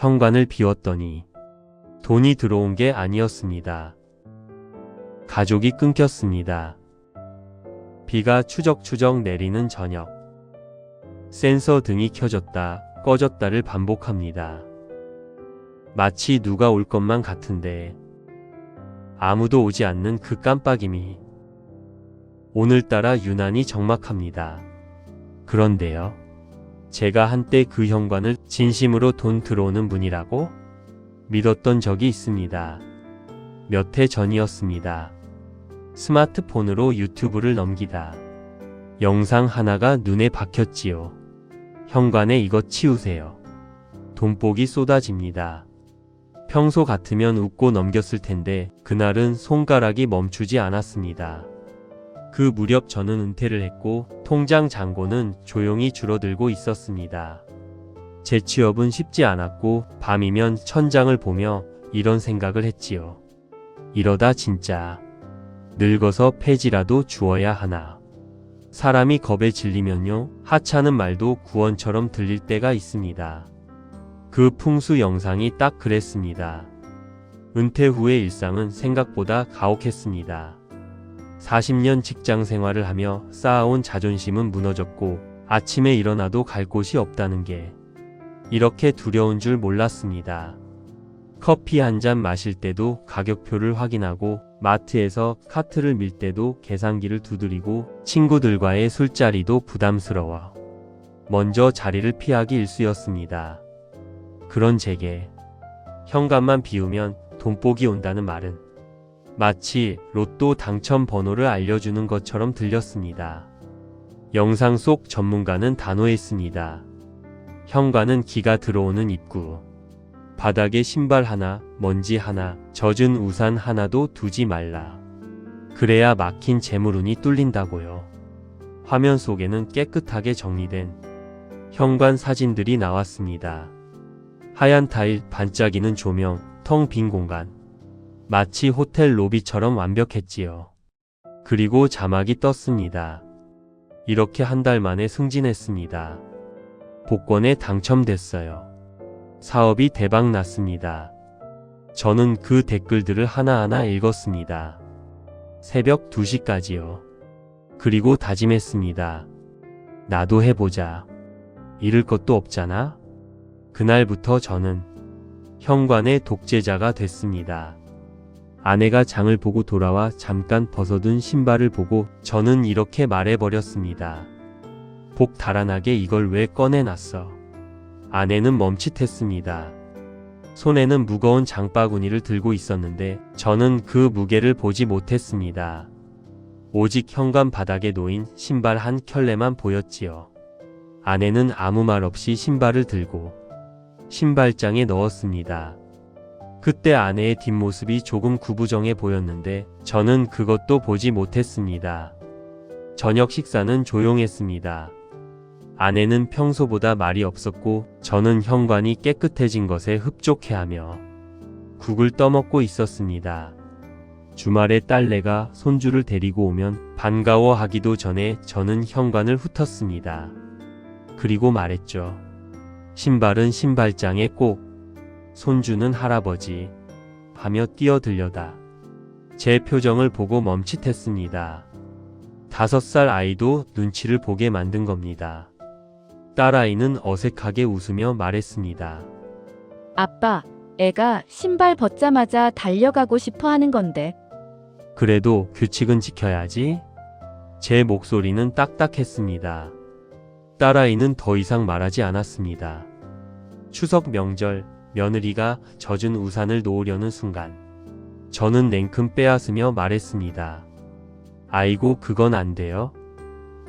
현관을 비웠더니 돈이 들어온 게 아니었습니다. 가족이 끊겼습니다. 비가 추적추적 내리는 저녁. 센서 등이 켜졌다 꺼졌다를 반복합니다. 마치 누가 올 것만 같은데 아무도 오지 않는 그 깜빡임이 오늘따라 유난히 적막합니다. 그런데요. 제가 한때 그 현관을 진심으로 돈 들어오는 분이라고 믿었던 적이 있습니다. 몇 해 전이었습니다. 스마트폰으로 유튜브를 넘기다 영상 하나가 눈에 박혔지요. 현관에 이것 치우세요. 돈복이 쏟아집니다. 평소 같으면 웃고 넘겼을 텐데 그날은 손가락이 멈추지 않았습니다. 그 무렵 저는 은퇴를 했고 통장 잔고는 조용히 줄어들고 있었습니다. 재취업은 쉽지 않았고 밤이면 천장을 보며 이런 생각을 했지요. 이러다 진짜 늙어서 폐지라도 주어야 하나. 사람이 겁에 질리면요, 하찮은 말도 구원처럼 들릴 때가 있습니다. 그 풍수 영상이 딱 그랬습니다. 은퇴 후의 일상은 생각보다 가혹했습니다. 40년 직장 생활을 하며 쌓아온 자존심은 무너졌고 아침에 일어나도 갈 곳이 없다는 게 이렇게 두려운 줄 몰랐습니다. 커피 한 잔 마실 때도 가격표를 확인하고 마트에서 카트를 밀 때도 계산기를 두드리고 친구들과의 술자리도 부담스러워 먼저 자리를 피하기 일쑤였습니다. 그런 제게 현관만 비우면 돈복이 온다는 말은 마치 로또 당첨 번호를 알려주는 것처럼 들렸습니다. 영상 속 전문가는 단호했습니다. 현관은 기가 들어오는 입구. 바닥에 신발 하나, 먼지 하나, 젖은 우산 하나도 두지 말라. 그래야 막힌 재물운이 뚫린다고요. 화면 속에는 깨끗하게 정리된 현관 사진들이 나왔습니다. 하얀 타일, 반짝이는 조명, 텅 빈 공간. 마치 호텔 로비처럼 완벽했지요. 그리고 자막이 떴습니다. 이렇게 한 달 만에 승진했습니다. 복권에 당첨됐어요. 사업이 대박 났습니다. 저는 그 댓글들을 하나하나 읽었습니다. 새벽 2시까지요. 그리고 다짐했습니다. 나도 해보자. 잃을 것도 없잖아. 그날부터 저는 현관의 독재자가 됐습니다. 아내가 장을 보고 돌아와 잠깐 벗어둔 신발을 보고 저는 이렇게 말해버렸습니다. 복 달아나게 이걸 왜 꺼내놨어? 아내는 멈칫했습니다. 손에는 무거운 장바구니를 들고 있었는데 저는 그 무게를 보지 못했습니다. 오직 현관 바닥에 놓인 신발 한 켤레만 보였지요. 아내는 아무 말 없이 신발을 들고 신발장에 넣었습니다. 그때 아내의 뒷모습이 조금 구부정해 보였는데 저는 그것도 보지 못했습니다. 저녁 식사는 조용했습니다. 아내는 평소보다 말이 없었고 저는 현관이 깨끗해진 것에 흡족해하며 국을 떠먹고 있었습니다. 주말에 딸내가 손주를 데리고 오면 반가워하기도 전에 저는 현관을 훑었습니다. 그리고 말했죠. 신발은 신발장에 꼭, 손주는 할아버지 하며 뛰어들려다 제 표정을 보고 멈칫했습니다. 5살 아이도 눈치를 보게 만든 겁니다. 딸아이는 어색하게 웃으며 말했습니다. 아빠, 애가 신발 벗자마자 달려가고 싶어 하는 건데. 그래도 규칙은 지켜야지. 제 목소리는 딱딱했습니다. 딸아이는 더 이상 말하지 않았습니다. 추석 명절, 며느리가 젖은 우산을 놓으려는 순간 저는 냉큼 빼앗으며 말했습니다. 아이고, 그건 안 돼요.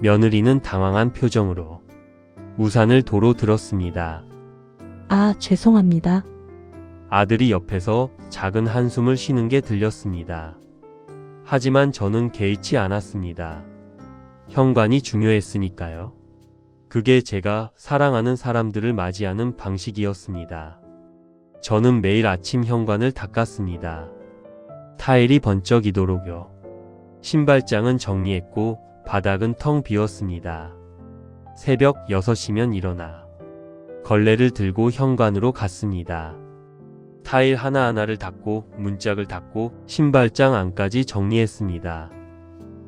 며느리는 당황한 표정으로 우산을 도로 들었습니다. 아, 죄송합니다. 아들이 옆에서 작은 한숨을 쉬는 게 들렸습니다. 하지만 저는 개의치 않았습니다. 현관이 중요했으니까요. 그게 제가 사랑하는 사람들을 맞이하는 방식이었습니다. 저는 매일 아침 현관을 닦았습니다. 타일이 번쩍이도록요. 신발장은 정리했고 바닥은 텅 비었습니다. 새벽 6시면 일어나 걸레를 들고 현관으로 갔습니다. 타일 하나하나를 닦고 문짝을 닦고 신발장 안까지 정리했습니다.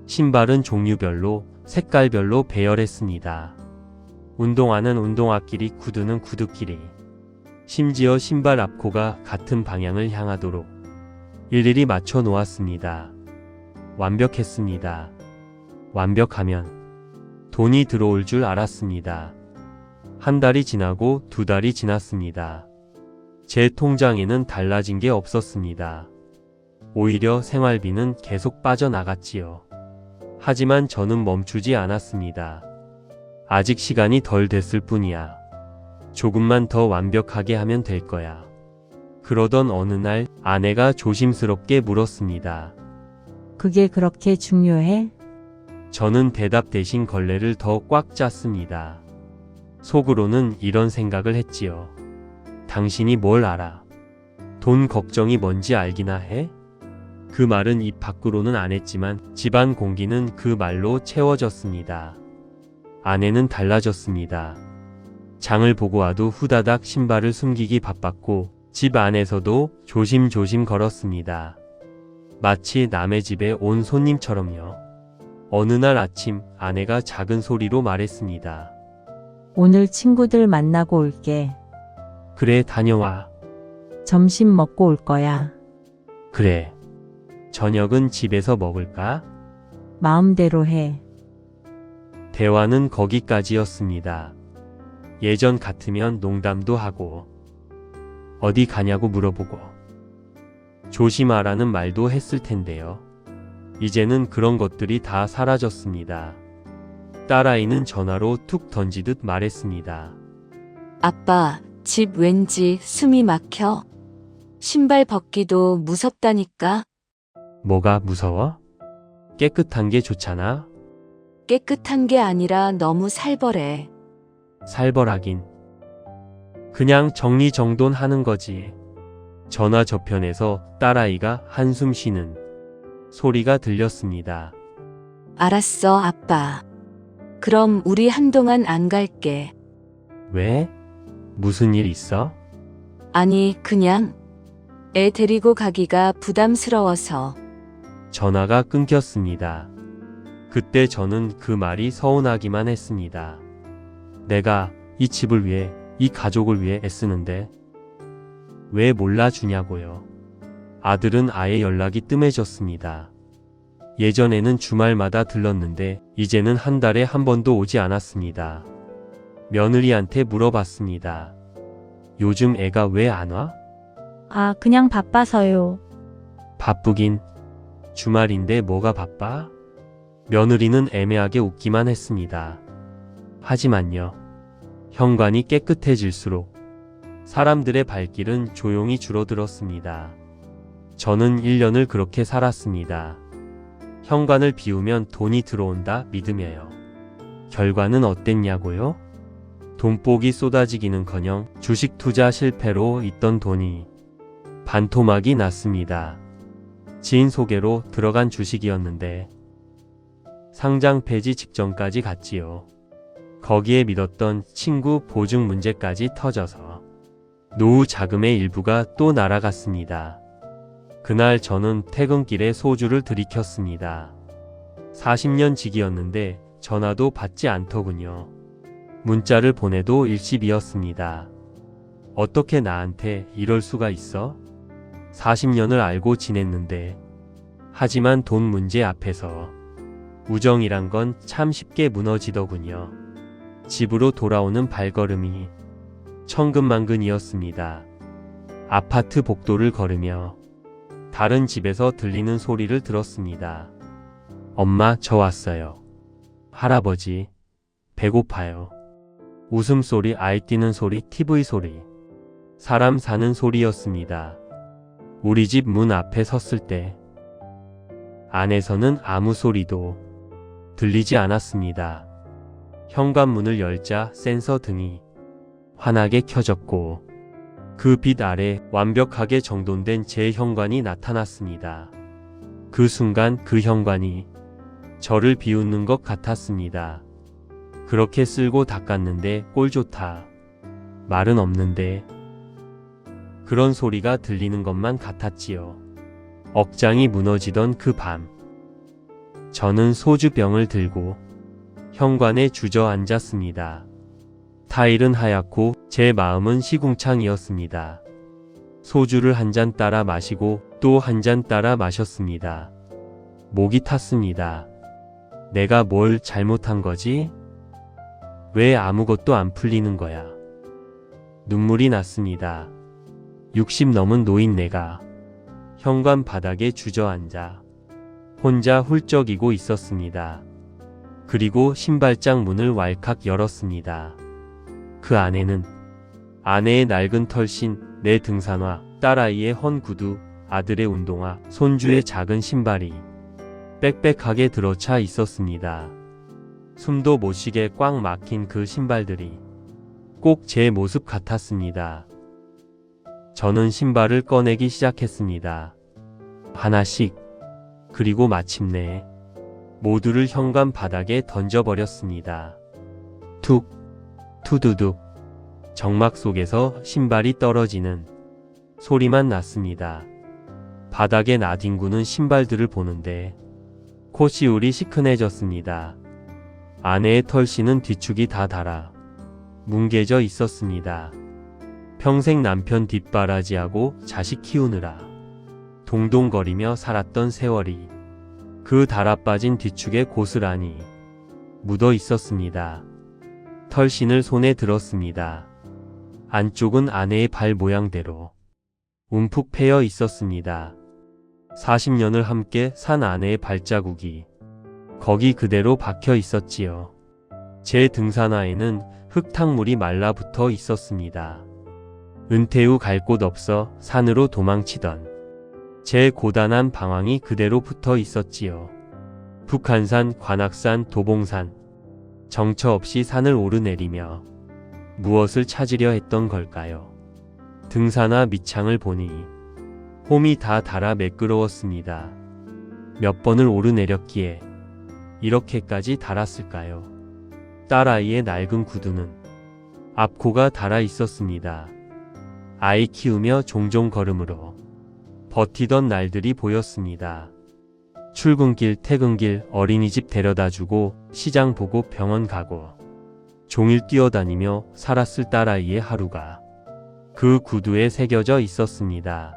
신발은 종류별로 색깔별로 배열했습니다. 운동화는 운동화끼리, 구두는 구두끼리, 심지어 신발 앞코가 같은 방향을 향하도록 일일이 맞춰 놓았습니다. 완벽했습니다. 완벽하면 돈이 들어올 줄 알았습니다. 한 달이 지나고 두 달이 지났습니다. 제 통장에는 달라진 게 없었습니다. 오히려 생활비는 계속 빠져나갔지요. 하지만 저는 멈추지 않았습니다. 아직 시간이 덜 됐을 뿐이야. 조금만 더 완벽하게 하면 될 거야. 그러던 어느 날 아내가 조심스럽게 물었습니다. 그게 그렇게 중요해? 저는 대답 대신 걸레를 더 꽉 짰습니다. 속으로는 이런 생각을 했지요. 당신이 뭘 알아? 돈 걱정이 뭔지 알기나 해? 그 말은 입 밖으로는 안 했지만 집안 공기는 그 말로 채워졌습니다. 아내는 달라졌습니다. 장을 보고 와도 후다닥 신발을 숨기기 바빴고 집 안에서도 조심조심 걸었습니다. 마치 남의 집에 온 손님처럼요. 어느 날 아침 아내가 작은 소리로 말했습니다. 오늘 친구들 만나고 올게. 그래, 다녀와. 점심 먹고 올 거야. 그래. 저녁은 집에서 먹을까? 마음대로 해. 대화는 거기까지였습니다. 예전 같으면 농담도 하고 어디 가냐고 물어보고 조심하라는 말도 했을 텐데요. 이제는 그런 것들이 다 사라졌습니다. 딸아이는 전화로 툭 던지듯 말했습니다. 아빠, 집 왠지 숨이 막혀. 신발 벗기도 무섭다니까. 뭐가 무서워? 깨끗한 게 좋잖아. 깨끗한 게 아니라 너무 살벌해. 살벌하긴. 그냥 정리정돈하는 거지. 전화 저편에서 딸아이가 한숨 쉬는 소리가 들렸습니다. 알았어, 아빠. 그럼 우리 한동안 안 갈게. 왜? 무슨 일 있어? 아니, 그냥 애 데리고 가기가 부담스러워서. 전화가 끊겼습니다. 그때 저는 그 말이 서운하기만 했습니다. 내가 이 집을 위해, 이 가족을 위해 애쓰는데 왜 몰라주냐고요. 아들은 아예 연락이 뜸해졌습니다. 예전에는 주말마다 들렀는데 이제는 한 달에 한 번도 오지 않았습니다. 며느리한테 물어봤습니다. 요즘 애가 왜 안 와? 아, 그냥 바빠서요. 바쁘긴. 주말인데 뭐가 바빠? 며느리는 애매하게 웃기만 했습니다. 하지만요. 현관이 깨끗해질수록 사람들의 발길은 조용히 줄어들었습니다. 저는 1년을 그렇게 살았습니다. 현관을 비우면 돈이 들어온다 믿으며요. 결과는 어땠냐고요? 돈복이 쏟아지기는커녕 주식 투자 실패로 있던 돈이 반토막이 났습니다. 지인 소개로 들어간 주식이었는데 상장 폐지 직전까지 갔지요. 거기에 믿었던 친구 보증 문제까지 터져서 노후 자금의 일부가 또 날아갔습니다. 그날 저는 퇴근길에 소주를 들이켰습니다. 40년 지기였는데 전화도 받지 않더군요. 문자를 보내도 일시비였습니다. 어떻게 나한테 이럴 수가 있어? 40년을 알고 지냈는데. 하지만 돈 문제 앞에서 우정이란 건 참 쉽게 무너지더군요. 집으로 돌아오는 발걸음이 천근만근이었습니다. 아파트 복도를 걸으며 다른 집에서 들리는 소리를 들었습니다. 엄마, 저 왔어요. 할아버지, 배고파요. 웃음소리, 아이 뛰는 소리, TV 소리. 사람 사는 소리였습니다. 우리 집 문 앞에 섰을 때 안에서는 아무 소리도 들리지 않았습니다. 현관문을 열자 센서 등이 환하게 켜졌고 그 빛 아래 완벽하게 정돈된 제 현관이 나타났습니다. 그 순간 그 현관이 저를 비웃는 것 같았습니다. 그렇게 쓸고 닦았는데 꼴 좋다. 말은 없는데 그런 소리가 들리는 것만 같았지요. 억장이 무너지던 그 밤, 저는 소주병을 들고 현관에 주저앉았습니다. 타일은 하얗고 제 마음은 시궁창이었습니다. 소주를 한 잔 따라 마시고 또 한 잔 따라 마셨습니다. 목이 탔습니다. 내가 뭘 잘못한 거지? 왜 아무것도 안 풀리는 거야? 눈물이 났습니다. 60 넘은 노인네가 현관 바닥에 주저앉아 혼자 훌쩍이고 있었습니다. 그리고 신발장 문을 왈칵 열었습니다. 그 안에는 아내의 낡은 털신, 내 등산화, 딸아이의 헌 구두, 아들의 운동화, 손주의 작은 신발이 빽빽하게 들어차 있었습니다. 숨도 못 쉬게 꽉 막힌 그 신발들이 꼭 제 모습 같았습니다. 저는 신발을 꺼내기 시작했습니다. 하나씩. 그리고 마침내 모두를 현관 바닥에 던져버렸습니다. 툭, 투두둑. 정막 속에서 신발이 떨어지는 소리만 났습니다. 바닥에 나뒹구는 신발들을 보는데 콧시울이 시큰해졌습니다. 아내의 털씨는 뒤축이 다 닳아 뭉개져 있었습니다. 평생 남편 뒷바라지하고 자식 키우느라 동동거리며 살았던 세월이 그 닳아빠진 뒤축에 고스란히 묻어 있었습니다. 털신을 손에 들었습니다. 안쪽은 아내의 발 모양대로 움푹 패여 있었습니다. 40년을 함께 산 아내의 발자국이 거기 그대로 박혀 있었지요. 제 등산화에는 흙탕물이 말라붙어 있었습니다. 은퇴 후 갈 곳 없어 산으로 도망치던 제 고단한 방황이 그대로 붙어 있었지요. 북한산, 관악산, 도봉산, 정처 없이 산을 오르내리며 무엇을 찾으려 했던 걸까요? 등산화 밑창을 보니 홈이 다 닳아 매끄러웠습니다. 몇 번을 오르내렸기에 이렇게까지 닳았을까요? 딸아이의 낡은 구두는 앞코가 닳아 있었습니다. 아이 키우며 종종 걸음으로 버티던 날들이 보였습니다. 출근길, 퇴근길, 어린이집 데려다주고 시장 보고 병원 가고 종일 뛰어다니며 살았을 딸아이의 하루가 그 구두에 새겨져 있었습니다.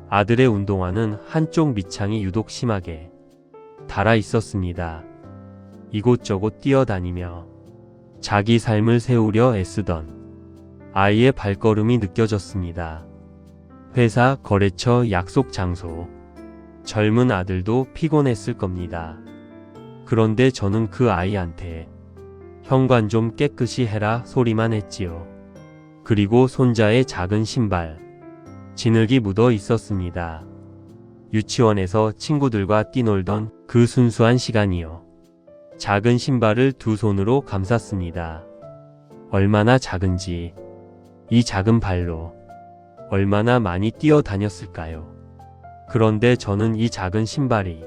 아들의 운동화는 한쪽 밑창이 유독 심하게 닳아 있었습니다. 이곳저곳 뛰어다니며 자기 삶을 세우려 애쓰던 아이의 발걸음이 느껴졌습니다. 회사, 거래처, 약속 장소. 젊은 아들도 피곤했을 겁니다. 그런데 저는 그 아이한테 현관 좀 깨끗이 해라 소리만 했지요. 그리고 손자의 작은 신발. 진흙이 묻어 있었습니다. 유치원에서 친구들과 뛰놀던 그 순수한 시간이요. 작은 신발을 두 손으로 감쌌습니다. 얼마나 작은지 이 작은 발로 얼마나 많이 뛰어다녔을까요? 그런데 저는 이 작은 신발이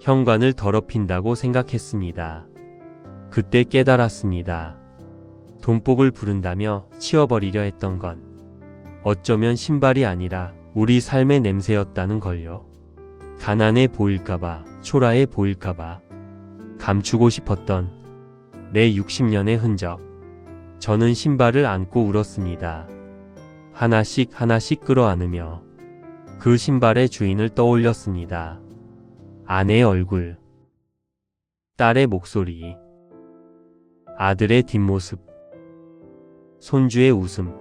현관을 더럽힌다고 생각했습니다. 그때 깨달았습니다. 돈복을 부른다며 치워버리려 했던 건 어쩌면 신발이 아니라 우리 삶의 냄새였다는 걸요. 가난해 보일까봐, 초라해 보일까봐 감추고 싶었던 내 60년의 흔적. 저는 신발을 안고 울었습니다. 하나씩 하나씩 끌어안으며 그 신발의 주인을 떠올렸습니다. 아내의 얼굴, 딸의 목소리, 아들의 뒷모습, 손주의 웃음.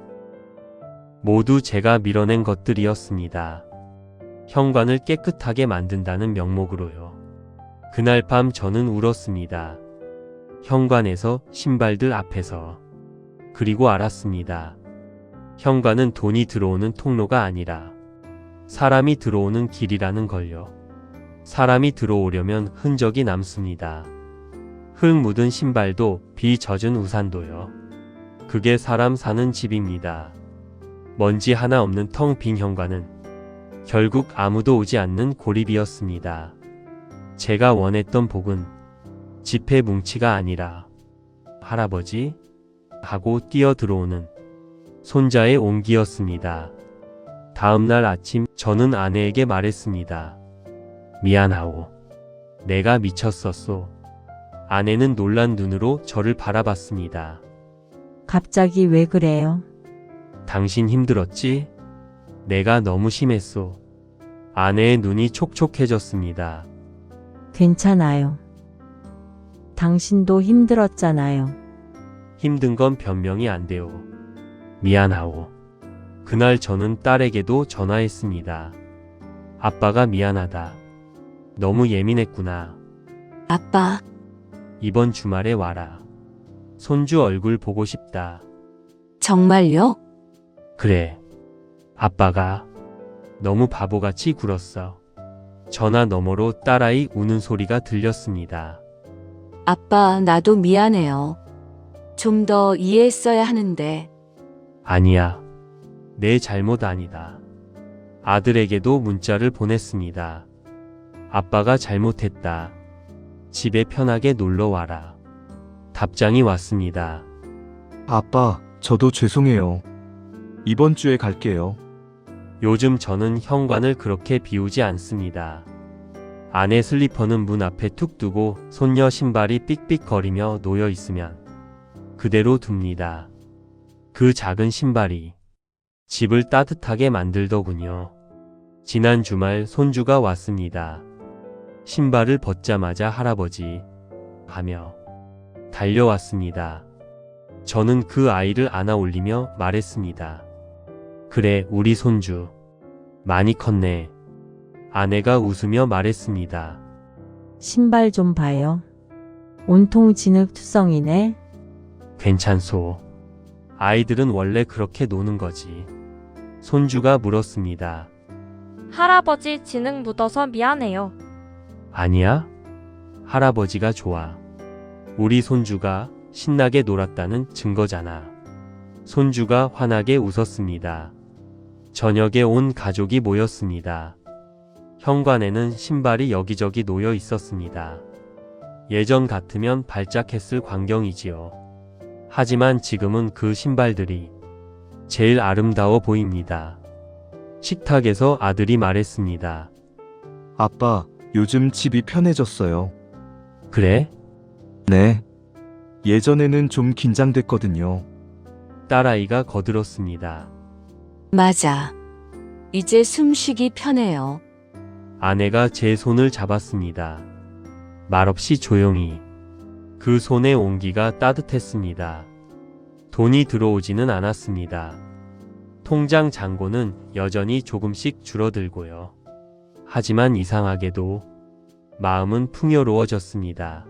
모두 제가 밀어낸 것들이었습니다. 현관을 깨끗하게 만든다는 명목으로요. 그날 밤 저는 울었습니다. 현관에서, 신발들 앞에서. 그리고 알았습니다. 현관은 돈이 들어오는 통로가 아니라 사람이 들어오는 길이라는 걸요. 사람이 들어오려면 흔적이 남습니다. 흙 묻은 신발도, 비 젖은 우산도요. 그게 사람 사는 집입니다. 먼지 하나 없는 텅 빈 현관은 결국 아무도 오지 않는 고립이었습니다. 제가 원했던 복은 지폐 뭉치가 아니라 할아버지? 하고 뛰어 들어오는 손자의 온기였습니다. 다음날 아침 저는 아내에게 말했습니다. 미안하오. 내가 미쳤었소. 아내는 놀란 눈으로 저를 바라봤습니다. 갑자기 왜 그래요? 당신 힘들었지? 내가 너무 심했소. 아내의 눈이 촉촉해졌습니다. 괜찮아요. 당신도 힘들었잖아요. 힘든 건 변명이 안 돼요. 미안하오. 그날 저는 딸에게도 전화했습니다. 아빠가 미안하다. 너무 예민했구나. 아빠, 이번 주말에 와라. 손주 얼굴 보고 싶다. 정말요? 그래. 아빠가 너무 바보같이 굴었어. 전화 너머로 딸아이 우는 소리가 들렸습니다. 아빠, 나도 미안해요. 좀 더 이해했어야 하는데. 아니야. 내 잘못 아니다. 아들에게도 문자를 보냈습니다. 아빠가 잘못했다. 집에 편하게 놀러 와라. 답장이 왔습니다. 아빠, 저도 죄송해요. 이번 주에 갈게요. 요즘 저는 현관을 그렇게 비우지 않습니다. 아내 슬리퍼는 문 앞에 툭 두고 손녀 신발이 삑삑거리며 놓여 있으면 그대로 둡니다. 그 작은 신발이 집을 따뜻하게 만들더군요. 지난 주말 손주가 왔습니다. 신발을 벗자마자 할아버지 하며 달려왔습니다. 저는 그 아이를 안아 올리며 말했습니다. 그래, 우리 손주. 많이 컸네. 아내가 웃으며 말했습니다. 신발 좀 봐요. 온통 진흙투성이네. 괜찮소. 아이들은 원래 그렇게 노는 거지. 손주가 물었습니다. 할아버지 진흙 묻어서 미안해요. 아니야? 할아버지가 좋아. 우리 손주가 신나게 놀았다는 증거잖아. 손주가 환하게 웃었습니다. 저녁에 온 가족이 모였습니다. 현관에는 신발이 여기저기 놓여 있었습니다. 예전 같으면 발작했을 광경이지요. 하지만 지금은 그 신발들이 제일 아름다워 보입니다. 식탁에서 아들이 말했습니다. 아빠, 요즘 집이 편해졌어요. 그래? 네. 예전에는 좀 긴장됐거든요. 딸아이가 거들었습니다. 맞아. 이제 숨쉬기 편해요. 아내가 제 손을 잡았습니다. 말없이 조용히. 그 손의 온기가 따뜻했습니다. 돈이 들어오지는 않았습니다. 통장 잔고는 여전히 조금씩 줄어들고요. 하지만 이상하게도 마음은 풍요로워졌습니다.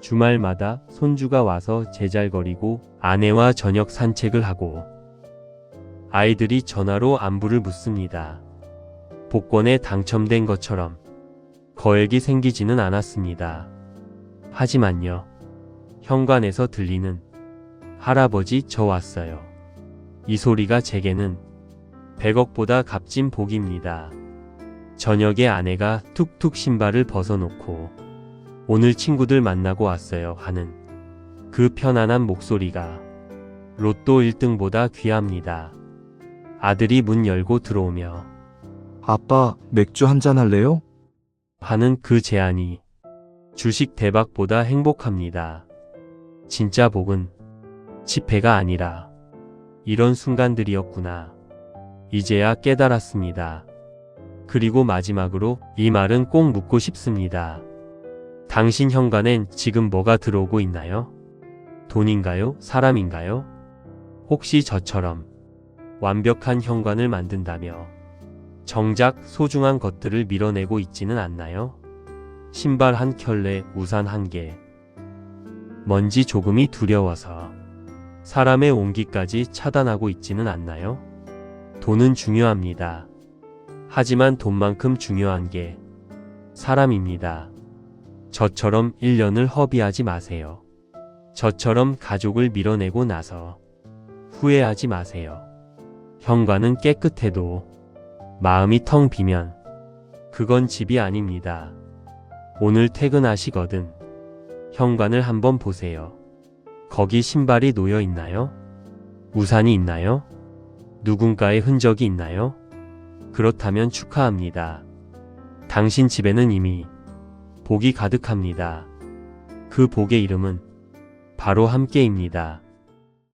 주말마다 손주가 와서 제잘거리고 아내와 저녁 산책을 하고 아이들이 전화로 안부를 묻습니다. 복권에 당첨된 것처럼 거액이 생기지는 않았습니다. 하지만요. 현관에서 들리는 할아버지 저 왔어요. 이 소리가 제게는 100억보다 값진 복입니다. 저녁에 아내가 툭툭 신발을 벗어놓고 오늘 친구들 만나고 왔어요 하는 그 편안한 목소리가 로또 1등보다 귀합니다. 아들이 문 열고 들어오며 아빠, 맥주 한잔 할래요? 하는 그 제안이 주식 대박보다 행복합니다. 진짜 복은 지폐가 아니라 이런 순간들이었구나. 이제야 깨달았습니다. 그리고 마지막으로 이 말은 꼭 묻고 싶습니다. 당신 현관엔 지금 뭐가 들어오고 있나요? 돈인가요? 사람인가요? 혹시 저처럼 완벽한 현관을 만든다며 정작 소중한 것들을 밀어내고 있지는 않나요? 신발 한 켤레, 우산 한 개. 먼지 조금이 두려워서 사람의 온기까지 차단하고 있지는 않나요? 돈은 중요합니다. 하지만 돈만큼 중요한 게 사람입니다. 저처럼 1년을 허비하지 마세요. 저처럼 가족을 밀어내고 나서 후회하지 마세요. 현관은 깨끗해도 마음이 텅 비면 그건 집이 아닙니다. 오늘 퇴근하시거든 현관을 한번 보세요. 거기 신발이 놓여 있나요? 우산이 있나요? 누군가의 흔적이 있나요? 그렇다면 축하합니다. 당신 집에는 이미 복이 가득합니다. 그 복의 이름은 바로 함께입니다.